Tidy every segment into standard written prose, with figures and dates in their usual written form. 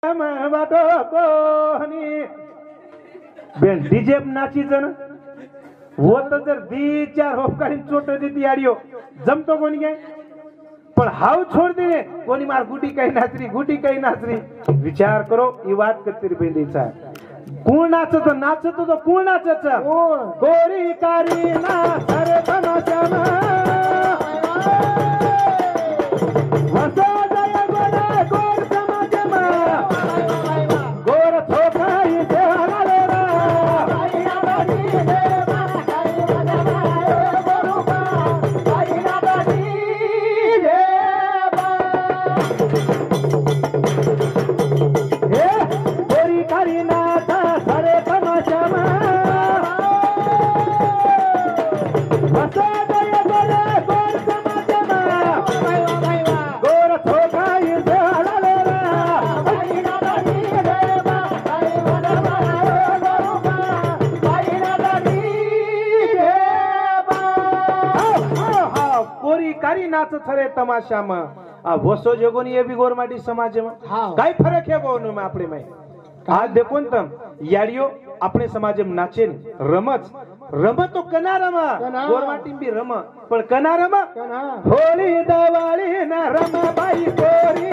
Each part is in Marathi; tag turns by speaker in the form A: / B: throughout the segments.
A: વાટો કોની બેન ડીજે નાચી જન वो तो जर दी चार होपकाळी चोट देती आडियो जमतो कोणी काय पण हाव छोड दे कोणी मार गुटी काही नाचरी विचार करो ही बात कत्तरी बेंदीचा कोण नाचत तो कोण नाचत गोरी कारी ना अरे तमाशा नाच थरे तमाशा में आ वसो जगोनी ये भी गोरमाटी समाज में काय फरक है गोनो में अपने में आज देखो न तम यारियो अपने समाज में नाचे रमत रमत तो कना रमा गोरमाटी भी रमा पर कना रमा होली दवाली ना रमा बाई कोरी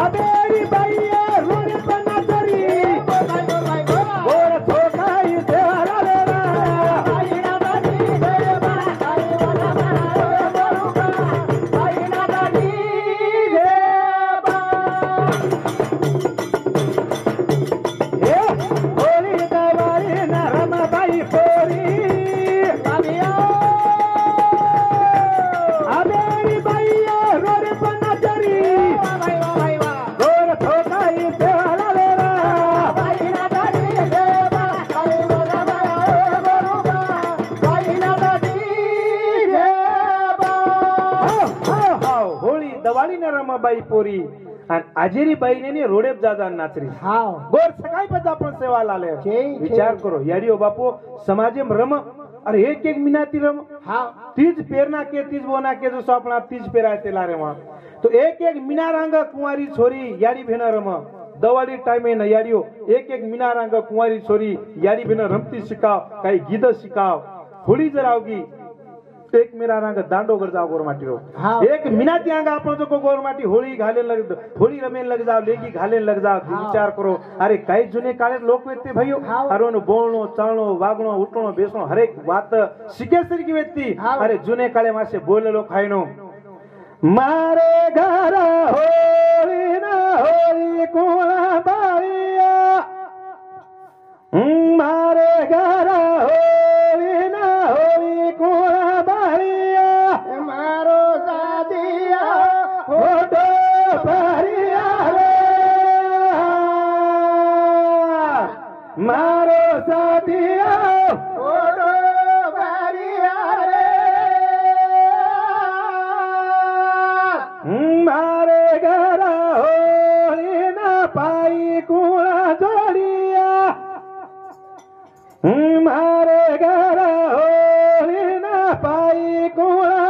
A: अबेरी बाई रोड पर नाचरी गोर थोकाई देवाला बाई पोरी आणि आजेरी बाईने ने रोडे जादा नाचरी गोर सकाळी पण आपण सेवा लाले विचार करो याडियो बापू समाजे में रम अरे एक मिनाती रम तीज पेरना के तीज बोना के जो अपना तीज पेरा ते लारे वहां तो एक मिनारांग कुंवारी छोरी याडी भेना रम दवाली टाइमे न याडियो एक मिनारांग कुंवारी छोरी याडी भेना रमती शिकाव काही गीत शिकाव होळी जर आवगी एक मेरा रंग दांडो कर जाओ गोरमाटी रो एक मिनाती आंगा आपण जो गोरमाटी होळी घाले लग होळी रमेन लग जाओ लेगी घाले लग जाओ विचार करो अरे काही जुने काळे लोक व्यक्ती भाईयो अरे बोलणो चालणो वागणो उठणो बेसणो हर एक बात शिकेसरी की व्यक्ती अरे जुने काळे मासे बोललो खायनो मारे घर होळी ना होळी कोणा बाईया मारे घर होळी ना होळी कोणा मारो सादिया फोटो भरिया मारो सादिया फोटो भरिया मारे घर होली ना पाई कुणा जोडिया मारे घर होली ना पाई कुणा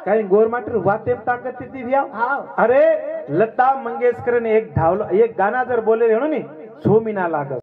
A: काही गोर मात्र वातेम ताकद ती द्या अरे लता मंगेशकर ने एक गाना जर बोले म्हणून 6 महिना लागत